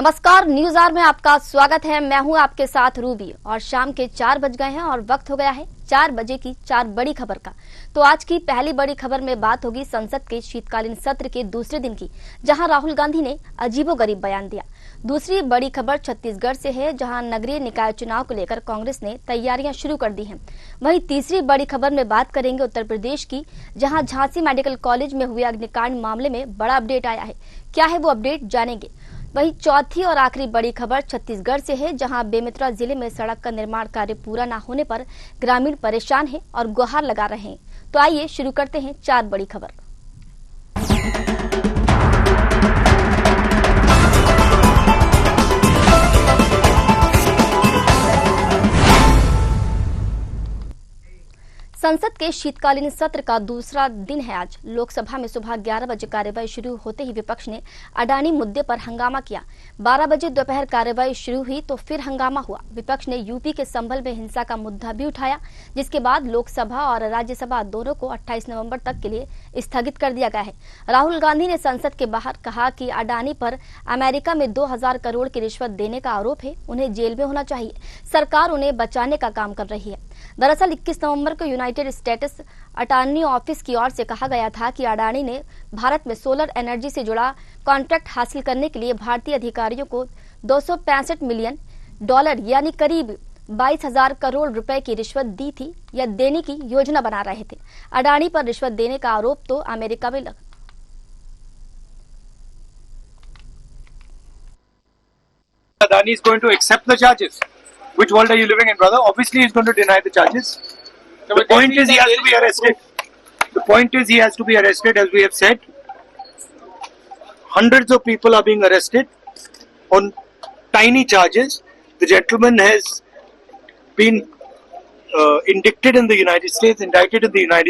नमस्कार, news our में आपका स्वागत है। मैं हूं आपके साथ रूबी और शाम के 4 बज गए हैं और वक्त हो गया है 4 बजे की 4 बड़ी खबर का। तो आज की पहली बड़ी खबर में बात होगी संसद के शीतकालीन सत्र के दूसरे दिन की, जहां राहुल गांधी ने अजीबोगरीब बयान दिया। दूसरी बड़ी खबर छत्तीसगढ़ से है, जहां नगरीय निकाय चुनाव को लेकर कांग्रेस ने तैयारियां शुरू कर दी हैं। वहीं तीसरी बड़ी खबर में बात करेंगे उत्तर प्रदेश की, जहां झांसी मेडिकल कॉलेज में हुए अग्निकांड मामले में बड़ा अपडेट आया है। क्या है वो अपडेट, जानेंगे। वहीं चौथी और आखिरी बड़ी खबर छत्तीसगढ़ से है, जहां बेमेतरा जिले में सड़क का निर्माण कार्य पूरा न होने पर ग्रामीण परेशान हैं और गुहार लगा रहे हैं। तो आइए शुरू करते हैं 4 बड़ी खबर। संसद के शीतकालीन सत्र का दूसरा दिन है आज। लोकसभा में सुबह 11 बजे कार्यवाही शुरू होते ही विपक्ष ने अडानी मुद्दे पर हंगामा किया। 12 बजे दोपहर कार्यवाही शुरू हुई तो फिर हंगामा हुआ। विपक्ष ने यूपी के संभल में हिंसा का मुद्दा भी उठाया, जिसके बाद लोकसभा और राज्यसभा दोनों को 28 नवंबर तक के लिए स्थगित कर दिया गया है। राहुल गांधी ने संसद के बाहर कहा कि अडानी पर अमेरिका में 2000 करोड़ की रिश्वत देने का आरोप है, उन्हें जेल में होना चाहिए। सरकार उन्हें बचाने का काम कर रही है। दरअसल 21 नवंबर को यूनाइटेड स्टेट्स अटॉर्नी ऑफिस की ओर से कहा गया था कि अडानी ने भारत में सोलर एनर्जी से जुड़ा कॉन्ट्रैक्ट हासिल करने के लिए भारतीय अधिकारियों को $265 मिलियन यानी करीब 22,000 करोड़ रुपए की रिश्वत दी थी या देने की योजना बना रहे थे। अडानी पर रिश्वत देने का आरोप तो अमेरिका में लगा। Adani is going to accept the charges. Which world are you living in, brother? Obviously, he's going to deny the charges. The point is he has to be arrested. The point is he has to be arrested, as we have said. Hundreds of people are being arrested on tiny charges. The gentleman has been indicted in the United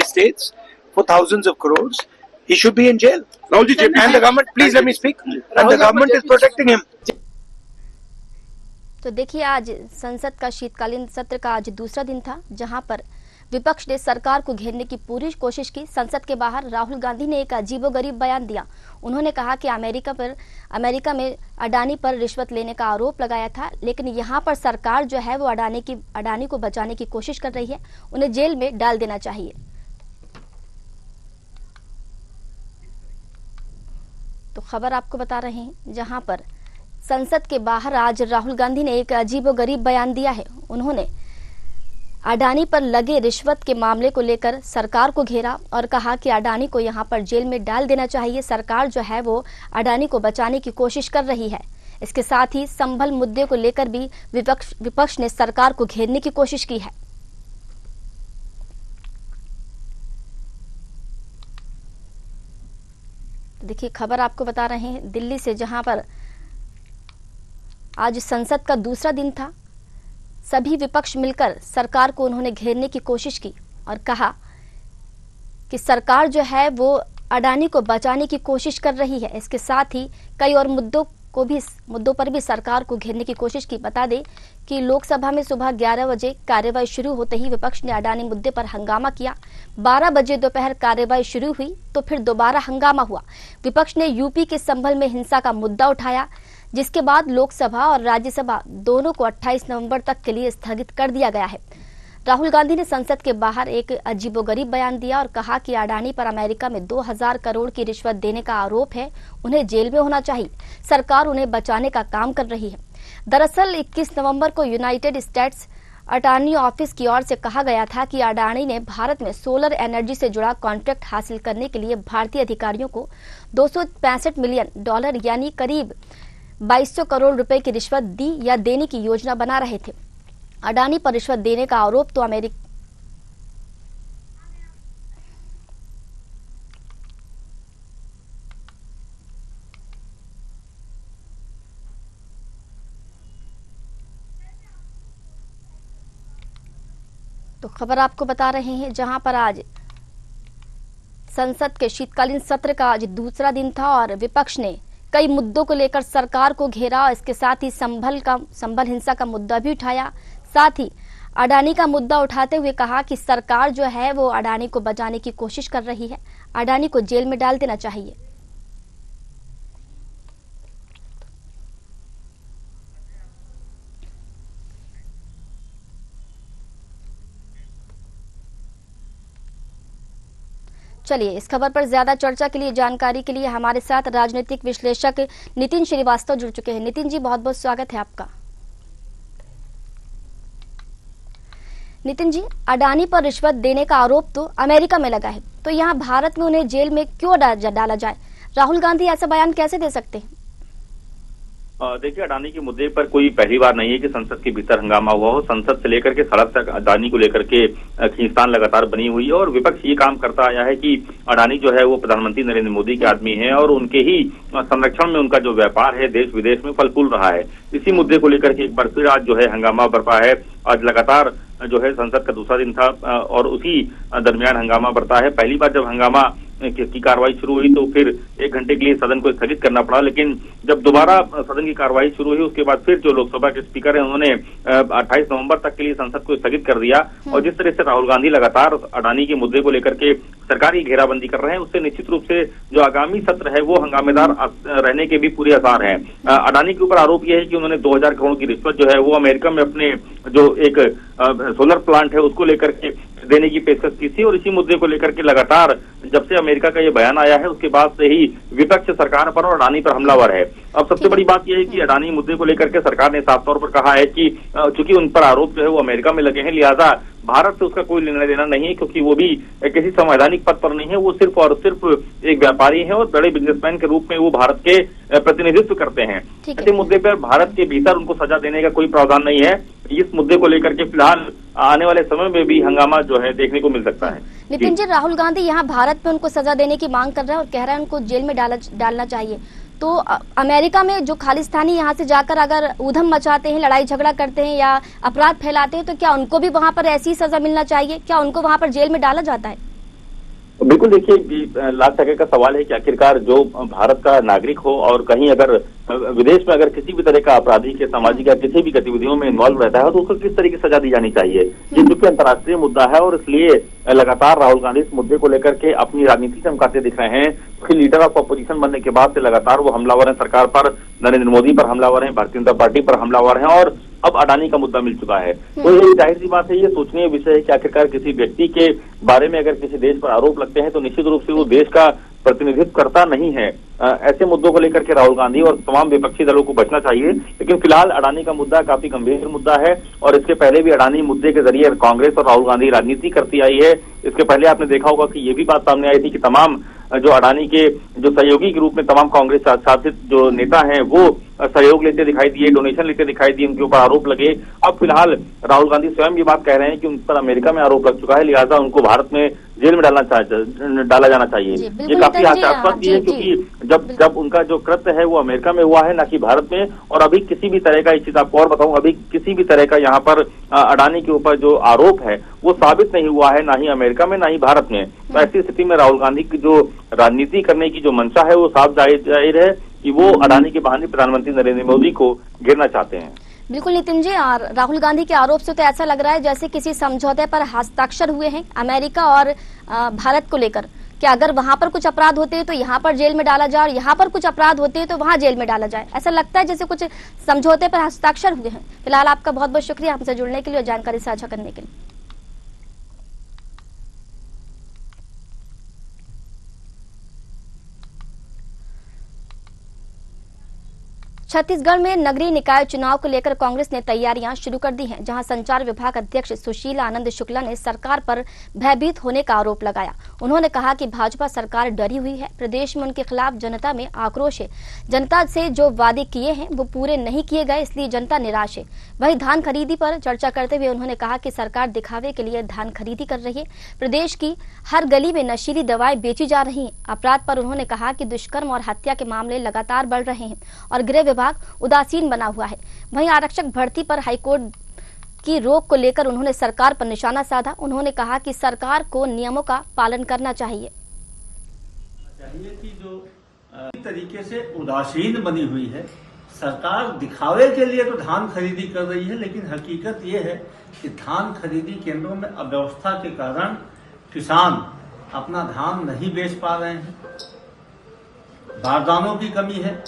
States for thousands of crores. He should be in jail. And the government, please let me speak. And the government is protecting him. तो देखिए, आज संसद का शीतकालीन सत्र का आज दूसरा दिन था, जहां पर विपक्ष ने सरकार को घेरने की पूरी कोशिश की। संसद के बाहर राहुल गांधी ने एक अजीबोगरीब बयान दिया। उन्होंने कहा कि अमेरिका में अडानी पर रिश्वत लेने का आरोप लगाया था, लेकिन यहां पर सरकार जो है वो अडानी को बचाने की कोशिश कर रही है, उन्हें जेल में डाल देना चाहिए। तो खबर आपको बता रहे हैं, जहां पर संसद के बाहर आज राहुल गांधी ने एक अजीबोगरीब बयान दिया है। उन्होंने अडानी पर लगे रिश्वत के मामले को लेकर सरकार को घेरा और कहा कि अडानी को यहां पर जेल में डाल देना चाहिए। सरकार जो है वो अडानी को बचाने की कोशिश कर रही है। इसके साथ ही संभल मुद्दे को लेकर भी विपक्ष ने सरकार को घेरने की कोशिश की है। देखिए, खबर आपको बता रहे हैं दिल्ली से, जहां पर आज संसद का दूसरा दिन था। सभी विपक्ष मिलकर सरकार को उन्होंने घेरने की कोशिश की और कहा कि सरकार जो है वो अडानी को बचाने की कोशिश कर रही है। इसके साथ ही कई और मुद्दों पर भी सरकार को घेरने की कोशिश की। बता दें कि लोकसभा में सुबह 11 बजे कार्यवाही शुरू होते ही विपक्ष ने अडानी मुद्दे पर हंगामा किया। 12 बजे दोपहर कार्यवाही शुरू हुई तो फिर दोबारा हंगामा हुआ। विपक्ष ने यूपी के संभल में हिंसा का मुद्दा उठाया, जिसके बाद लोकसभा और राज्यसभा दोनों को 28 नवंबर तक के लिए स्थगित कर दिया गया है। राहुल गांधी ने संसद के बाहर एक अजीबोगरीब बयान दिया और कहा कि अडानी पर अमेरिका में 2000 करोड़ की रिश्वत देने का आरोप है, उन्हें जेल में होना चाहिए। सरकार उन्हें बचाने का काम कर रही है। दरअसल 21 नवंबर को यूनाइटेड स्टेट्स अटॉर्नी ऑफिस की ओर से कहा गया था कि अडानी ने भारत में सोलर एनर्जी से जुड़ा कॉन्ट्रैक्ट हासिल करने के लिए भारतीय अधिकारियों को $265 मिलियन यानी करीब 2200 करोड़ रुपए की रिश्वत दी या देने की योजना बना रहे थे। अडानी पर रिश्वत देने का आरोप तो खबर आपको बता रहे हैं, जहां पर आज संसद के शीतकालीन सत्र का आज दूसरा दिन था और विपक्ष ने कई मुद्दों को लेकर सरकार को घेरा। इसके साथ ही संभल हिंसा का मुद्दा भी उठाया। साथ ही अडानी का मुद्दा उठाते हुए कहा कि सरकार जो है वो अडानी को बचाने की कोशिश कर रही है, अडानी को जेल में डाल देना चाहिए। चलिए, इस खबर पर ज्यादा चर्चा के लिए, जानकारी के लिए हमारे साथ राजनीतिक विश्लेषक नितिन श्रीवास्तव जुड़ चुके हैं। नितिन जी, बहुत बहुत स्वागत है आपका। नितिन जी, अडानी पर रिश्वत देने का आरोप तो अमेरिका में लगा है, तो यहाँ भारत में उन्हें जेल में क्यों डाला जाए? राहुल गांधी ऐसा बयान कैसे दे सकते हैं? देखिए, अडानी के मुद्दे पर कोई पहली बार नहीं है कि संसद के भीतर हंगामा हुआ हो। संसद से लेकर के सड़क तक अडानी को लेकर के खींचतान लगातार बनी हुई है और विपक्ष ये काम करता आया है कि अडानी जो है वो प्रधानमंत्री नरेंद्र मोदी के आदमी है और उनके ही संरक्षण में उनका जो व्यापार है देश विदेश में फल फूल रहा है। इसी मुद्दे को लेकर के एक बार फिर आज जो है हंगामा बरपा है। आज लगातार जो है संसद का दूसरा दिन था और उसी दरमियान हंगामा बरता है। पहली बार जब हंगामा की कार्रवाई शुरू हुई तो फिर 1 घंटे के लिए सदन को स्थगित करना पड़ा, लेकिन जब दोबारा सदन की कार्रवाई शुरू हुई उसके बाद फिर जो लोकसभा के स्पीकर हैं उन्होंने 28 नवंबर तक के लिए संसद को स्थगित कर दिया। और जिस तरह से राहुल गांधी लगातार अडानी के मुद्दे को लेकर के सरकारी घेराबंदी कर रहे हैं, उससे निश्चित रूप से जो आगामी सत्र है वो हंगामेदार रहने के भी पूरे आसार हैं। अडानी के ऊपर आरोप यह है कि उन्होंने 2000 करोड़ की रिश्वत जो है वो अमेरिका में अपने जो एक सोलर प्लांट है उसको लेकर के देने की पेशकश की थी और इसी मुद्दे को लेकर के लगातार जब से अमेरिका का ये बयान आया है उसके बाद से ही विपक्ष सरकार पर और अडानी पर हमलावर है। अब सबसे बड़ी बात यह है कि अडानी मुद्दे को लेकर के सरकार ने साफ तौर पर कहा है कि चूंकि उन पर आरोप जो है वो अमेरिका में लगे हैं, लिहाजा भारत से उसका कोई निर्णय लेना नहीं है, क्योंकि वो भी किसी संवैधानिक पद पर नहीं है। वो सिर्फ और सिर्फ एक व्यापारी है और बड़े बिजनेसमैन के रूप में वो भारत के प्रतिनिधित्व करते हैं। इस मुद्दे पर भारत के भीतर उनको सजा देने का कोई प्रावधान नहीं है। इस मुद्दे को लेकर के फिलहाल आने वाले समय में भी हंगामा जो है देखने को मिल सकता है। नितिन जी, राहुल गांधी यहाँ भारत में उनको सजा देने की मांग कर रहा है और कह रहा है उनको जेल में डालना चाहिए, तो अमेरिका में जो खालिस्तानी यहाँ से जाकर अगर ऊधम मचाते हैं, लड़ाई झगड़ा करते हैं या अपराध फैलाते हैं, तो क्या उनको भी वहाँ पर ऐसी सजा मिलना चाहिए? क्या उनको वहाँ पर जेल में डाला जाता है? बिल्कुल, देखिए, लाख टके का सवाल है कि आखिरकार जो भारत का नागरिक हो और कहीं अगर विदेश में अगर किसी भी तरह का आपराधिक या सामाजिक या किसी भी गतिविधियों में इन्वॉल्व रहता है तो उसको किस तरह की सजा दी जानी चाहिए। ये चूंकि अंतर्राष्ट्रीय मुद्दा है और इसलिए लगातार राहुल गांधी इस मुद्दे को लेकर के अपनी राजनीति चमकाते दिख रहे हैं। फिर लीडर ऑफ अपोजिशन बनने के बाद से लगातार वो हमलावर हैं, सरकार पर, नरेंद्र मोदी पर हमलावर हैं, भारतीय जनता पार्टी पर हमलावर हैं और अब अडानी का मुद्दा मिल चुका है। तो ये जाहिर सी बात है, ये सोचनीय विषय है कि आखिरकार किसी व्यक्ति के बारे में अगर किसी देश पर आरोप लगते हैं तो निश्चित रूप से वो देश का प्रतिनिधित्व करता नहीं है। ऐसे मुद्दों को लेकर के राहुल गांधी और तमाम विपक्षी दलों को बचना चाहिए। लेकिन फिलहाल अडानी का मुद्दा काफी गंभीर मुद्दा है और इसके पहले भी अडानी मुद्दे के जरिए कांग्रेस और राहुल गांधी राजनीति करती आई है। इसके पहले आपने देखा होगा कि ये भी बात सामने आई थी कि तमाम जो अडानी के जो सहयोगी के रूप में तमाम कांग्रेस शासित जो नेता हैं वो सहयोग लेते दिखाई दिए, डोनेशन लेते दिखाई दिए, उनके ऊपर आरोप लगे। अब फिलहाल राहुल गांधी स्वयं ये बात कह रहे हैं कि उन पर अमेरिका में आरोप लग चुका है, लिहाजा उनको भारत में जेल में डाला जाना चाहिए। ये काफी हास्यास्पद भी है क्योंकि जब उनका जो कृत्य है वो अमेरिका में हुआ है, ना कि भारत में। और अभी किसी भी तरह का, इस चीज आपको और बताऊं, अभी किसी भी तरह का यहाँ पर अडानी के ऊपर जो आरोप है वो साबित नहीं हुआ है, ना ही अमेरिका में ना ही भारत में। तो ऐसी स्थिति में राहुल गांधी की जो राजनीति करने की जो मंशा है वो साफ जाहिर है कि वो अडानी के बहाने प्रधानमंत्री नरेंद्र मोदी को घेरना चाहते हैं। बिल्कुल नितिन जी, और राहुल गांधी के आरोप से तो ऐसा लग रहा है जैसे किसी समझौते पर हस्ताक्षर हुए हैं अमेरिका और भारत को लेकर, कि अगर वहां पर कुछ अपराध होते हैं तो यहाँ पर जेल में डाला जाए और यहाँ पर कुछ अपराध होते हैं तो वहां जेल में डाला जाए। ऐसा लगता है जैसे कुछ समझौते पर हस्ताक्षर हुए हैं। फिलहाल आपका बहुत बहुत शुक्रिया हमसे जुड़ने के लिए और जानकारी साझा करने के लिए। छत्तीसगढ़ में नगरीय निकाय चुनाव को लेकर कांग्रेस ने तैयारियां शुरू कर दी हैं, जहां संचार विभाग अध्यक्ष सुशील आनंद शुक्ला ने सरकार पर भयभीत होने का आरोप लगाया। उन्होंने कहा कि भाजपा सरकार डरी हुई है, प्रदेश में उनके खिलाफ जनता में आक्रोश है, जनता से जो वादे किए हैं वो पूरे नहीं किए गए, इसलिए जनता निराश है। वहीं धान खरीदी पर चर्चा करते हुए उन्होंने कहा कि सरकार दिखावे के लिए धान खरीदी कर रही है, प्रदेश की हर गली में नशीली दवाएं बेची जा रही हैं। अपराध पर उन्होंने कहा कि दुष्कर्म और हत्या के मामले लगातार बढ़ रहे हैं और गृह विभाग उदासीन बना हुआ है। वहीं आरक्षक भर्ती पर हाईकोर्ट की रोक को लेकर उन्होंने सरकार पर निशाना साधा। उन्होंने कहा कि सरकार को नियमों का पालन करना चाहिए कि जो तरीके से उदासीन बनी हुई है सरकार, दिखावे के लिए तो धान खरीदी कर रही है, लेकिन हकीकत ये है कि धान खरीदी केंद्रों में अव्यवस्था के कारण किसान अपना धान नहीं बेच पा रहे हैं। बारदानों की कमी है,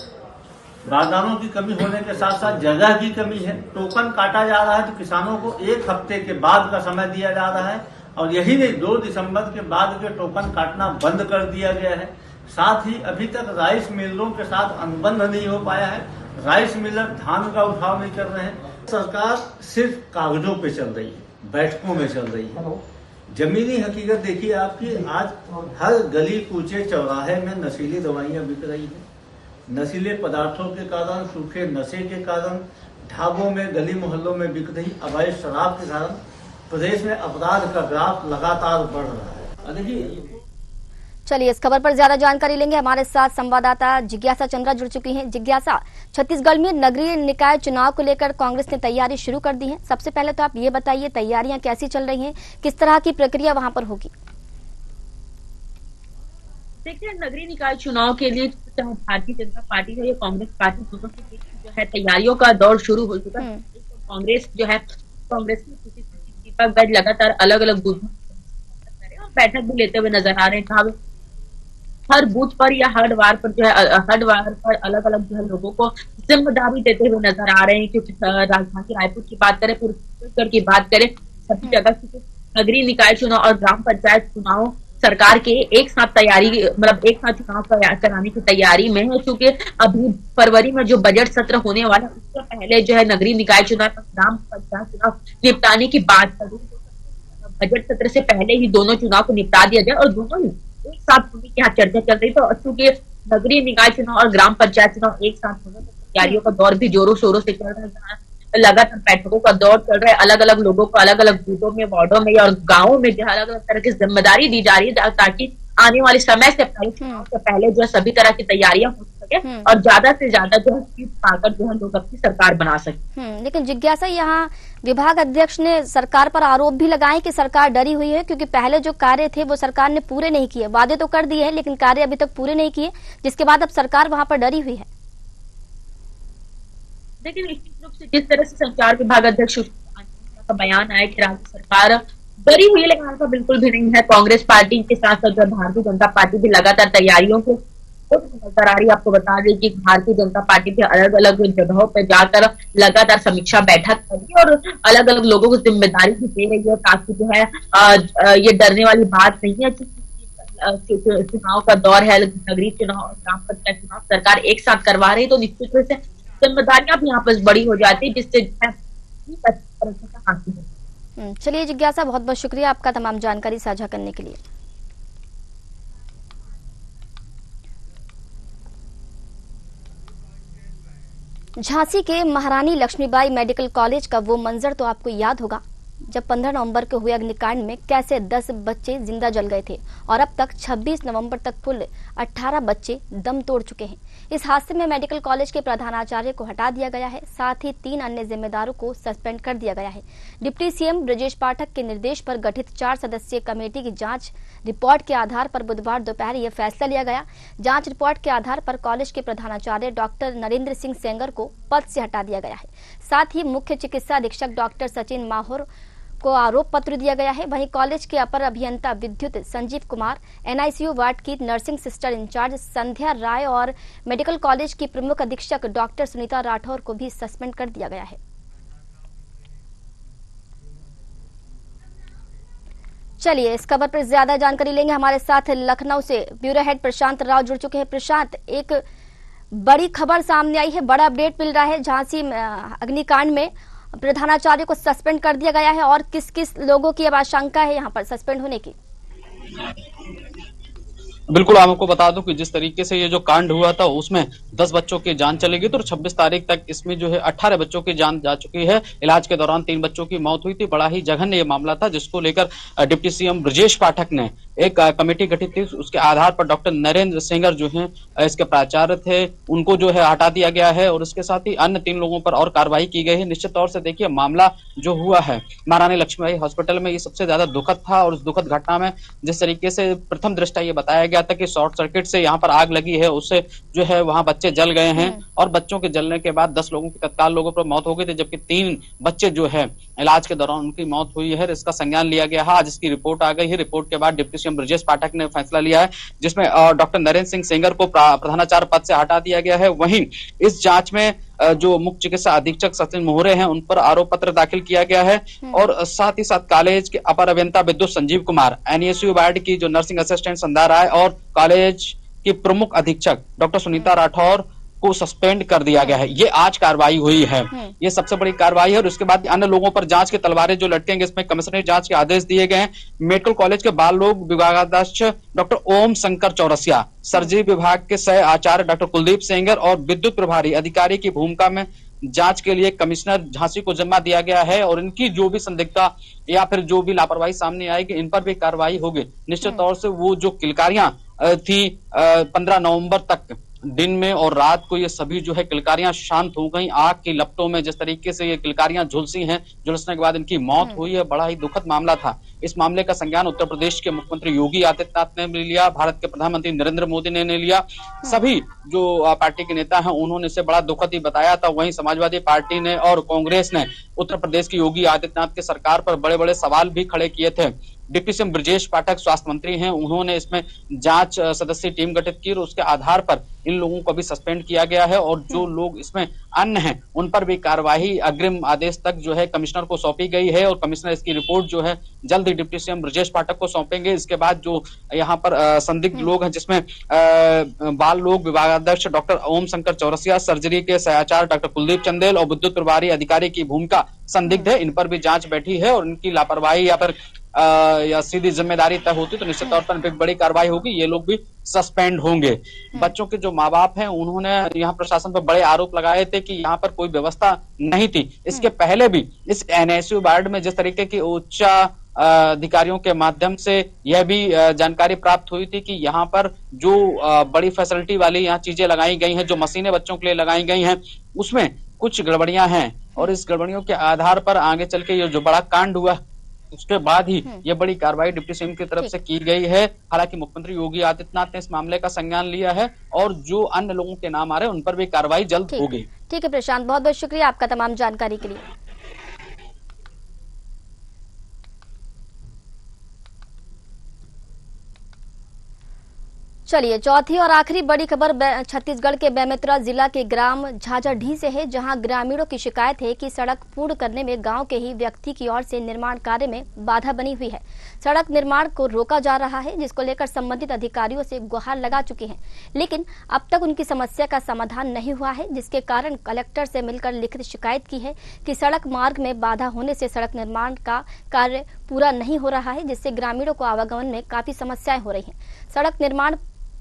बारदानों की कमी होने के साथ साथ जगह की कमी है। टोकन काटा जा रहा है तो किसानों को 1 हफ्ते के बाद का समय दिया जा रहा है। और यही नहीं, 2 दिसंबर के बाद के टोकन काटना बंद कर दिया गया है। साथ ही अभी तक राइस मिलरों के साथ अनुबंध नहीं हो पाया है, राइस मिलर धान का उठाव नहीं कर रहे हैं। सरकार सिर्फ कागजों पे चल रही है, बैठकों में चल रही है। जमीनी हकीकत देखिए आपकी, आज हर गली कूचे चौराहे में नशीली दवाइयां बिक रही हैं। नशीले पदार्थों के कारण, सूखे नशे के कारण, ढाबों में, गली मोहल्लों में बिक रही अवैध शराब के कारण प्रदेश में अपराध का ग्राफ लगातार बढ़ रहा है। देखिए, चलिए इस खबर पर ज्यादा जानकारी लेंगे। हमारे साथ संवाददाता जिज्ञासा चंद्रा जुड़ चुकी हैं। जिज्ञासा, छत्तीसगढ़ में नगरीय निकाय चुनाव को लेकर कांग्रेस ने तैयारी शुरू कर दी है। सबसे पहले तो आप ये बताइए, तैयारियां कैसी चल रही हैं, किस तरह की प्रक्रिया वहां पर होगी? देखिए, नगरीय निकाय चुनाव के लिए चाहे भारतीय जनता पार्टी है या कांग्रेस पार्टी, दोनों के बीच जो है तैयारियों का दौर शुरू हो चुका है। कांग्रेस जो है, कांग्रेस में दीपक बैठ लगातार अलग अलग बूथों और बैठक भी लेते हुए नजर आ रहे हैं। हर बूथ पर या हर वार पर जो है, हर वार पर अलग अलग जो है लोगों को जिम्मेदारी देते हुए नजर आ रहे हैं। क्योंकि राजधानी रायपुर की बात करें, पूरे छत्तीसगढ़ की बात करें, सभी जगह नगरीय निकाय चुनाव और ग्राम पंचायत चुनाव सरकार के एक साथ तैयारी, मतलब एक साथ चुनाव कराने की तैयारी में है। क्योंकि अभी फरवरी में जो बजट सत्र होने वाला है, उससे पहले जो है नगरीय निकाय चुनाव, ग्राम पंचायत चुनाव निपटाने की बात करें, बजट सत्र से पहले ही दोनों चुनाव को निपटा दिया जाए और दोनों ही एक साथ होने की यहाँ चर्चा चल रही। तो चूंकि नगरीय निकाय चुनाव और ग्राम पंचायत चुनाव एक साथ होने, तैयारियों का दौर भी जोरों शोरों से चल रहा है। लगातार बैठकों का दौर चल रहा है, अलग अलग लोगों को अलग अलग बूथों में, वार्डों में और गाँवों में जो अलग अलग तरह की जिम्मेदारी दी जा रही है, ताकि आने वाले समय से पहले जो है सभी तरह की तैयारियां हो सके और ज्यादा से ज्यादा जो है सीट पाकर जो है लोग अपनी सरकार बना सके। लेकिन जिज्ञासा, यहाँ विभाग अध्यक्ष ने सरकार पर आरोप भी लगाए कि सरकार डरी हुई है, क्योंकि पहले जो कार्य थे वो सरकार ने पूरे नहीं किए। वादे तो कर दिए हैं लेकिन कार्य अभी तक पूरे नहीं किए, जिसके बाद अब सरकार वहां पर डरी हुई है। लेकिन निश्चित रूप से जिस तरह से संचार विभाग अध्यक्ष का बयान आया कि राज्य सरकार डरी हुई है, लेकिन ऐसा बिल्कुल भी नहीं है। कांग्रेस पार्टी के साथ साथ भारतीय जनता पार्टी भी लगातार तैयारियों को नजर आ रही है। आपको बता दें कि भारतीय जनता पार्टी भी अलग अलग जगहों पर जाकर लगातार समीक्षा बैठक कर रही है और अलग अलग लोगों को जिम्मेदारी भी दे रही है, ताकि जो है ये डरने वाली बात नहीं है। चुनाव का दौर है, नगरीय चुनाव और ग्राम पंचायत चुनाव सरकार एक साथ करवा रही है, तो निश्चित रूप से जिम्मेदारियां भी यहाँ पर बड़ी हो जाती है, जिससे हासिल है। चलिए जिज्ञासा, बहुत बहुत शुक्रिया आपका तमाम जानकारी साझा करने के लिए। झांसी के महारानी लक्ष्मीबाई मेडिकल कॉलेज का वो मंजर तो आपको याद होगा, जब 15 नवंबर को हुए अग्निकांड में कैसे 10 बच्चे जिंदा जल गए थे और अब तक 26 नवंबर तक कुल 18 बच्चे दम तोड़ चुके हैं। इस हादसे में मेडिकल कॉलेज के प्रधानाचार्य को हटा दिया गया है, साथ ही 3 अन्य जिम्मेदारों को सस्पेंड कर दिया गया है। डिप्टी सीएम ब्रजेश पाठक के निर्देश पर गठित 4 सदस्यीय कमेटी की जांच रिपोर्ट के आधार पर बुधवार दोपहर यह फैसला लिया गया। जांच रिपोर्ट के आधार पर कॉलेज के प्रधानाचार्य डॉक्टर नरेंद्र सिंह सेंगर को पद से हटा दिया गया है। साथ ही मुख्य चिकित्सा अधीक्षक डॉक्टर सचिन माहौर को आरोप पत्र दिया गया है। वहीं कॉलेज के अपर अभियंता विद्युत संजीव कुमार, एनआईसीयू वार्ड की नर्सिंग सिस्टर इंचार्ज संध्या राय और मेडिकल कॉलेज की प्रमुख अधीक्षक डॉक्टर सुनीता राठौर को भी सस्पेंड कर दिया गया है। चलिए इस खबर पर ज्यादा जानकारी लेंगे। हमारे साथ लखनऊ से ब्यूरो हेड प्रशांत राव जुड़ चुके हैं। प्रशांत, एक बड़ी खबर सामने आई है, बड़ा अपडेट मिल रहा है। झांसी अग्निकांड में प्रधानाचार्य को सस्पेंड कर दिया गया है और किस किस लोगों की अब आशंका है यहाँ पर सस्पेंड होने की? बिल्कुल, आपको बता दूं कि जिस तरीके से ये जो कांड हुआ था उसमें 10 बच्चों की जान चली गई, तो 26 तारीख तक इसमें जो है 18 बच्चों की जान जा चुकी है। इलाज के दौरान 3 बच्चों की मौत हुई थी। बड़ा ही जघन्य ये मामला था, जिसको लेकर डिप्टी सीएम ब्रजेश पाठक ने एक कमेटी गठित थी। उसके आधार पर डॉक्टर नरेंद्र सेंगर जो है इसके प्राचार्य थे, उनको जो है हटा दिया गया है और इसके साथ ही अन्य 3 लोगों पर और कार्रवाई की गई है। निश्चित तौर से देखिए, मामला जो हुआ है महारानी लक्ष्मीबाई हॉस्पिटल में, ये सबसे ज्यादा दुखद था और उस दुखद घटना में जिस तरीके से प्रथम दृष्टया ये बताया गया था कि शॉर्ट सर्किट से यहाँ पर आग लगी है, उससे जो है वहां बच्चे जल गए हैं और बच्चों के जलने के बाद 10 लोगों की तत्काल लोगों पर मौत हो गई थी, जबकि 3 बच्चे जो है इलाज के दौरान उनकी मौत हुई है। इसका संज्ञान लिया गया है। आज इसकी रिपोर्ट आ गई है। रिपोर्ट के बाद डिप्टी सीएम ब्रजेश पाठक ने फैसला लिया है, जिसमें डॉक्टर नरेंद्र सिंह सेंगर को प्रधानाचार्य पद से हटा दिया गया है। वहीं इस जांच में जो मुख्य चिकित्सा अधीक्षक सचिन मोहरे हैं उन पर आरोप पत्र दाखिल किया गया है। और साथ ही साथ कॉलेज के अपर अभियंता विद्युत संजीव कुमार, NSU वार्ड की जो नर्सिंग असिस्टेंट संध्या राय और कॉलेज की प्रमुख अधीक्षक डॉक्टर सुनीता राठौर को सस्पेंड कर दिया गया है। ये आज कार्रवाई हुई है, ये सबसे बड़ी कार्रवाई है। और उसके बाद अन्य लोगों पर जांच के तलवारें जो लटकेंगे, इसमें कमिश्नरी जांच के आदेश दिए गए हैं। मेडिकल कॉलेज के बाल रोग विभागाध्यक्ष डॉक्टर ओम शंकर चौरसिया, सर्जरी विभाग के सह आचार्य डॉक्टर कुलदीप सेंगर और विद्युत प्रभारी अधिकारी की भूमिका में जांच के लिए कमिश्नर झांसी को जिम्मा दिया गया है। और इनकी जो भी संदिग्धता या फिर जो भी लापरवाही सामने आएगी, इन पर भी कार्रवाई होगी। निश्चित तौर से वो जो किलकारियां थी 15 नवंबर तक दिन में और रात को, ये सभी जो है किलकारियां शांत हो गई। आग की लपटों में जिस तरीके से ये किलकारियां झुलसी हैं, झुलसने के बाद इनकी मौत हुई है, बड़ा ही दुखद मामला था। इस मामले का संज्ञान उत्तर प्रदेश के मुख्यमंत्री योगी आदित्यनाथ ने भी लिया, भारत के प्रधानमंत्री नरेंद्र मोदी ने लिया। सभी जो पार्टी के नेता हैं उन्होंने इसे बड़ा दुखद ही बताया था। वहीं समाजवादी पार्टी ने और कांग्रेस ने उत्तर प्रदेश की योगी आदित्यनाथ की सरकार पर बड़े बड़े सवाल भी खड़े किए थे। डिप्टी सीएम ब्रजेश पाठक स्वास्थ्य मंत्री हैं, उन्होंने इसमें जांच सदस्यीय टीम गठित की और उसके आधार पर इन लोगों को भी सस्पेंड किया गया है। और जो लोग इसमें अन्य हैं उन पर भी कार्रवाई अग्रिम आदेश तक जो है कमिश्नर को सौंपी गई है। और कमिश्नर इसकी रिपोर्ट जो है जल्द ही डिप्टी सीएम ब्रजेश पाठक को सौंपेंगे। इसके बाद जो यहाँ पर संदिग्ध लोग हैं, जिसमें बाल रोग विभागाध्यक्ष डॉक्टर ओम शंकर चौरसिया, सर्जरी के सहआचार्य डॉक्टर कुलदीप चंदेल और विद्युत प्रभारी अधिकारी की भूमिका संदिग्ध है, इन पर भी जांच बैठी है। और इनकी लापरवाही या फिर या सीधी जिम्मेदारी तय होती तो निश्चित तौर पर बड़ी कार्रवाई होगी, ये लोग भी सस्पेंड होंगे। बच्चों के जो माँ बाप हैं उन्होंने यहाँ प्रशासन पर बड़े आरोप लगाए थे कि यहाँ पर कोई व्यवस्था नहीं थी। इसके पहले भी इस NSU वार्ड में जिस तरीके की उच्च अधिकारियों के माध्यम से यह भी जानकारी प्राप्त हुई थी कि यहाँ पर जो बड़ी फैसिलिटी वाली यहाँ चीजें लगाई गई हैं, जो मशीनें बच्चों के लिए लगाई गई हैं, उसमें कुछ गड़बड़ियां हैं। और इस गड़बड़ियों के आधार पर आगे चल के ये जो बड़ा कांड हुआ, उसके बाद ही ये बड़ी कार्रवाई डिप्टी सीएम की तरफ से की गई है। हालांकि मुख्यमंत्री योगी आदित्यनाथ ने इस मामले का संज्ञान लिया है और जो अन्य लोगों के नाम आ रहे हैं उन पर भी कार्रवाई जल्द होगी। ठीक है प्रशांत, बहुत बहुत शुक्रिया आपका तमाम जानकारी के लिए। चलिए चौथी और आखिरी बड़ी खबर छत्तीसगढ़ के बेमेतरा जिला के ग्राम झाझाढी से है, जहां ग्रामीणों की शिकायत है कि सड़क पूर्ण करने में गांव के ही व्यक्ति की ओर से निर्माण कार्य में बाधा बनी हुई है। सड़क निर्माण को रोका जा रहा है, जिसको लेकर संबंधित अधिकारियों से गुहार लगा चुके हैं, लेकिन अब तक उनकी समस्या का समाधान नहीं हुआ है, जिसके कारण कलेक्टर से मिलकर लिखित शिकायत की है कि सड़क मार्ग में बाधा होने से सड़क निर्माण का कार्य पूरा नहीं हो रहा है, जिससे ग्रामीणों को आवागमन में काफी समस्याएं हो रही हैं। सड़क निर्माण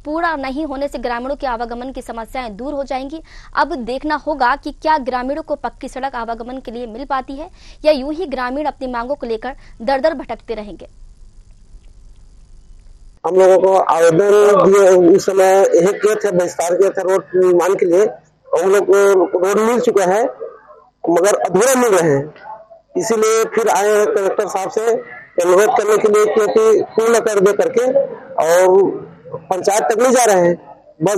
पूरा नहीं होने से ग्रामीणों के आवागमन की समस्याएं दूर हो जाएंगी। अब देखना होगा कि क्या ग्रामीणों को पक्की सड़क आवागमन के लिए मिल पाती है या यूं ही ग्रामीण अपनी मांगों को लेकर दर दर भटकते रहेंगे। हम लोगों को आवेदन दिए, उस समय यही किए थे, बहिष्कार किए थे रोड निर्माण के लिए। हम लोग को रोड मिल चुका है मगर अधूरा मिल रहे हैं, इसीलिए फिर आए हैं कलेक्टर साहब से अनुरोध करने के लिए क्योंकि पूर्ण कर दे करके, और पंचायत तक नहीं जा रहे हैं, बस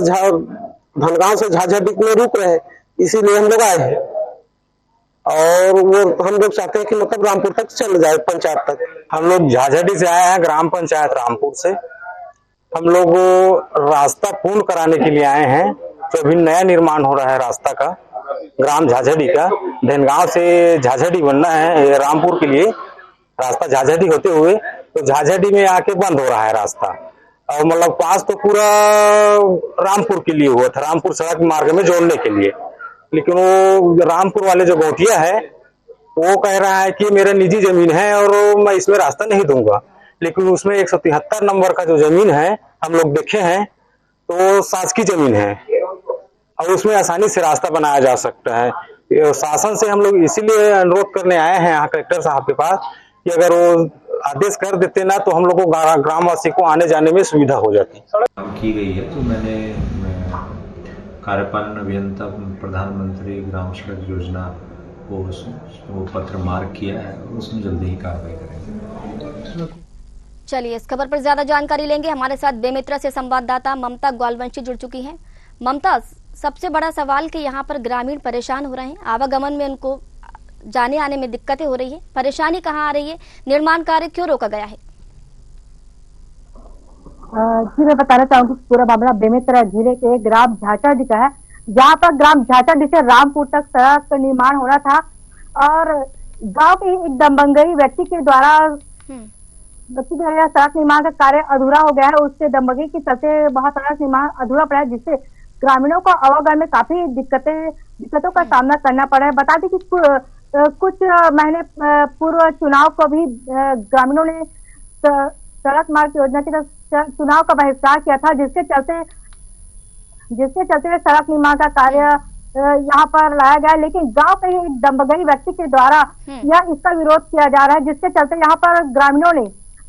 धनगांव से झाझाढी में रुक रहे हैं, इसीलिए हम लोग आए हैं। और वो हम लोग चाहते हैं कि मतलब रामपुर तक चल जाए, पंचायत तक। हम लोग झाझाढी से आए हैं, ग्राम पंचायत रामपुर से। हम लोग रास्ता पूर्ण कराने के लिए आए हैं, जो अभी नया निर्माण हो रहा है रास्ता का, ग्राम झाझाढी का। धनगांव से झाझाढी बनना है रामपुर के लिए, रास्ता झाझाढी होते हुए तो झाझाढी में आके बंद हो रहा है रास्ता। और मतलब पास तो पूरा रामपुर के लिए हुआ था, रामपुर सड़क मार्ग में जोड़ने के लिए, लेकिन वो रामपुर वाले जो गौटिया है वो कह रहा है कि मेरा निजी जमीन है और मैं इसमें रास्ता नहीं दूंगा। लेकिन उसमें 173 नंबर का जो जमीन है हम लोग देखे हैं तो शासकीय जमीन है और उसमें आसानी से रास्ता बनाया जा सकता है। शासन से हम लोग इसीलिए अनुरोध करने आए हैं यहाँ कलेक्टर साहब के पास कि अगर वो आदेश कर देते ना तो हम लोग को ग्रामवासी को आने जाने में सुविधा हो जाती। की गई है तो मैंने कार्यपालन अभियंता प्रधानमंत्री ग्राम सड़क योजना को वो पत्र मार्क किया है और उसमें जल्दी ही कार्रवाई करेंगे। चलिए इस खबर पर ज्यादा जानकारी लेंगे, हमारे साथ बेमेतरा से संवाददाता ममता ग्वालवंशी जुड़ चुकी हैं। ममता, सबसे बड़ा सवाल कि यहाँ पर ग्रामीण परेशान हो रहे हैं, आवागमन में उनको जाने आने में दिक्कतें हो रही है, परेशानी कहाँ आ रही है, निर्माण कार्य क्यों रोका गया है? जी मैं बताना चाहूंगी पूरा मामला बेमेतरा जिले के ग्राम झाझाढी का है, जहाँ पर ग्राम झाचड़ी से रामपुर तक सड़क निर्माण होना था और गांव के एक दबंगई व्यक्ति के द्वारा सड़क निर्माण का कार्य अधूरा हो गया है। उससे दबंगई के चलते वहाँ सड़क निर्माण अधूरा पड़ा है, जिससे ग्रामीणों को आवागमन में काफी दिक्कतों का सामना करना पड़ा है। बता दें कि कुछ महीने पूर्व चुनाव को भी ग्रामीणों ने सड़क मार्ग योजना के तहत चुनाव का बहिष्कार किया था, जिसके चलते सड़क निर्माण का कार्य यहाँ पर लाया गया, लेकिन गांव के एक दबंगई व्यक्ति के द्वारा यह इसका विरोध किया जा रहा है, जिसके चलते यहाँ पर ग्रामीणों ने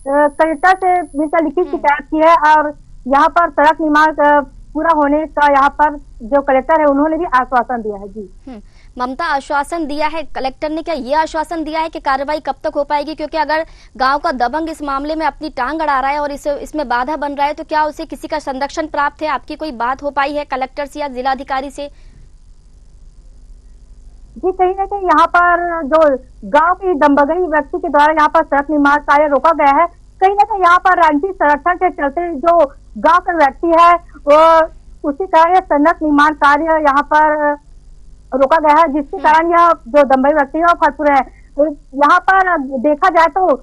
कलेक्टर से मिलकर लिखित शिकायत की है और यहाँ पर सड़क निर्माण पूरा होने का यहाँ पर जो कलेक्टर है उन्होंने भी आश्वासन दिया है। जी ममता, आश्वासन दिया है कलेक्टर ने, क्या ये आश्वासन दिया है कि कार्रवाई कब तक हो पाएगी? क्योंकि अगर गांव का दबंग इस मामले में अपनी टांग अड़ा रहा है और इसमें बाधा बन रहा है, तो क्या उसे किसी का संरक्षण प्राप्त है? आपकी कोई बात हो पाई है कलेक्टर से या जिलाधिकारी से? जी कहीं ना कहीं यहाँ पर जो गांव के दबंगई व्यक्ति के द्वारा यहाँ पर सड़क निर्माण कार्य रोका गया है, कहीं ना कहीं यहाँ पर राजनीतिक संरक्षण के चलते जो गांव का व्यक्ति है वो उसी कारण सड़क निर्माण कार्य यहाँ पर रोका गया है, जिसके कारण यह जो दबंगई व्यक्ति है फलपुर है। यहाँ पर देखा जाए तो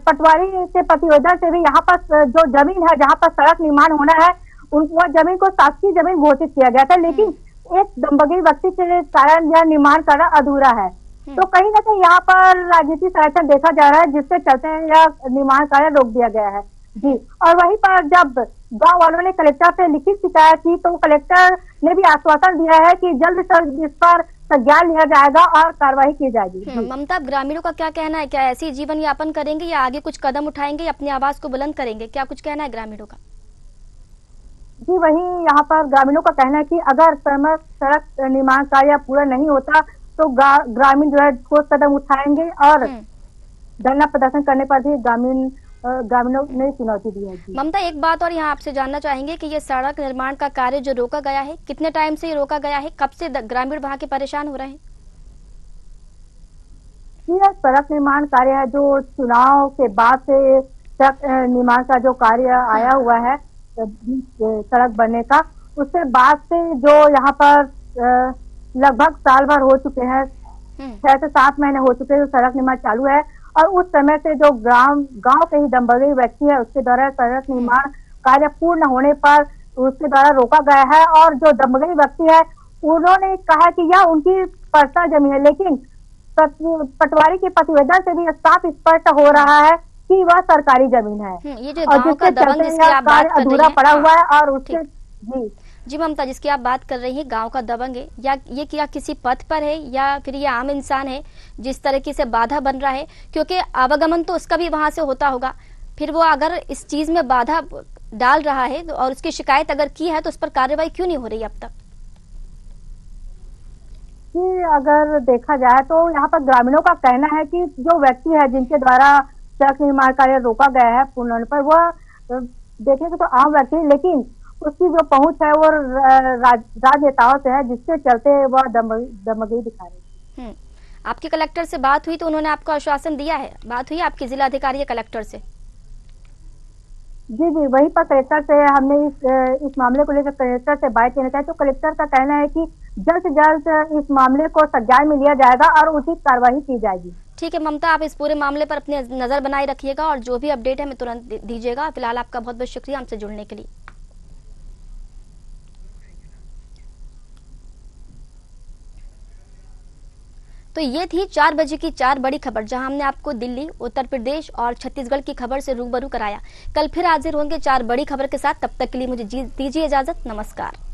पटवारी के प्रतिवेदन से भी यहाँ पर जो जमीन है जहाँ पर सड़क निर्माण होना है वह जमीन को शासकीय जमीन घोषित किया गया था, लेकिन एक दबंगई व्यक्ति के कारण यह निर्माण करना अधूरा है। तो कहीं ना कहीं यहाँ पर राजनीतिक संरक्षण देखा जा रहा है, जिसके चलते यह निर्माण कार्य रोक दिया गया है। जी, और वहीं पर जब गांव वालों ने कलेक्टर से लिखित शिकायत की तो कलेक्टर ने भी आश्वासन दिया है कि जल्द से जल्द इस पर संज्ञान लिया जाएगा और कार्रवाई की जाएगी। ममता, ग्रामीणों का क्या कहना है? क्या ऐसे जीवन यापन करेंगे या आगे कुछ कदम उठाएंगे, अपनी आवाज को बुलंद करेंगे? क्या कुछ कहना है ग्रामीणों का? जी वही यहाँ पर ग्रामीणों का कहना है कि अगर सड़क निर्माण कार्य पूरा नहीं होता तो ग्रामीण जो है ठोस कदम उठाएंगे और धरना प्रदर्शन करने पर भी ग्रामीणों ने चुनौती दी है। ममता, एक बात और यहाँ आपसे जानना चाहेंगे कि ये सड़क निर्माण का कार्य जो रोका गया है, कितने टाइम से ये रोका गया है? कब से ग्रामीण वहाँ के परेशान हो रहे हैं? यह सड़क निर्माण कार्य है जो चुनाव के बाद से सड़क निर्माण का जो कार्य आया हुआ है सड़क बनने का, उसके बाद से जो यहाँ पर लगभग साल भर हो चुके हैं, 6 से 7 महीने हो चुके हैं सड़क निर्माण चालू है। और उस समय से जो गांव के ही दबंगई व्यक्ति है उसके द्वारा सड़क निर्माण कार्य पूर्ण होने पर उसके द्वारा रोका गया है। और जो दबंगई व्यक्ति है उन्होंने कहा कि यह उनकी पर्सनल जमीन है, लेकिन पटवारी के प्रतिवेदन से भी साफ स्पष्ट हो रहा है कि वह सरकारी जमीन है। ये जो गांव का दबंग जिसकी आप बात कर रही हैं, अधूरा पड़ा हुआ है और उसके जी ममता, जिसकी आप बात कर रही हैं गांव का दबंग है, या ये क्या किसी पद पर है या फिर ये आम इंसान है जिस तरीके से बाधा बन रहा है? क्योंकि आवागमन तो उसका भी वहां से होता होगा, फिर वो अगर इस चीज में बाधा डाल रहा है और उसकी शिकायत अगर की है तो उस पर कार्रवाई क्यों नहीं हो रही अब तक? अगर देखा जाए तो यहाँ पर ग्रामीणों का कहना है कि जो व्यक्ति है जिनके द्वारा सड़क निर्माण कार्य रोका गया है पूर्ण होने पर, वह देखेंगे तो आम व्यक्ति, लेकिन उसकी जो पहुंच है वो राजनेताओं से है, जिसके चलते वह दबंगई दिखा रही है। आपकी कलेक्टर से बात हुई तो उन्होंने आपको आश्वासन दिया है? बात हुई आपकी जिलाधिकारी या कलेक्टर से? जी वहीं पर कलेक्टर से हमने इस मामले को लेकर कलेक्टर से बात करना चाहिए, तो कलेक्टर का कहना है कि जल्द से जल्द इस मामले को संज्ञान में लिया जाएगा और उचित कार्रवाई की जाएगी। ठीक है ममता, आप इस पूरे मामले पर अपनी नजर बनाए रखिएगा और जो भी अपडेट है हमें तुरंत दीजिएगा। फिलहाल आपका बहुत बहुत शुक्रिया हमसे जुड़ने के लिए। तो ये थी 4 बजे की 4 बड़ी खबर, जहां हमने आपको दिल्ली, उत्तर प्रदेश और छत्तीसगढ़ की खबर से रूबरू कराया। कल फिर हाजिर होंगे 4 बड़ी खबर के साथ। तब तक के लिए मुझे दीजिए इजाजत। नमस्कार।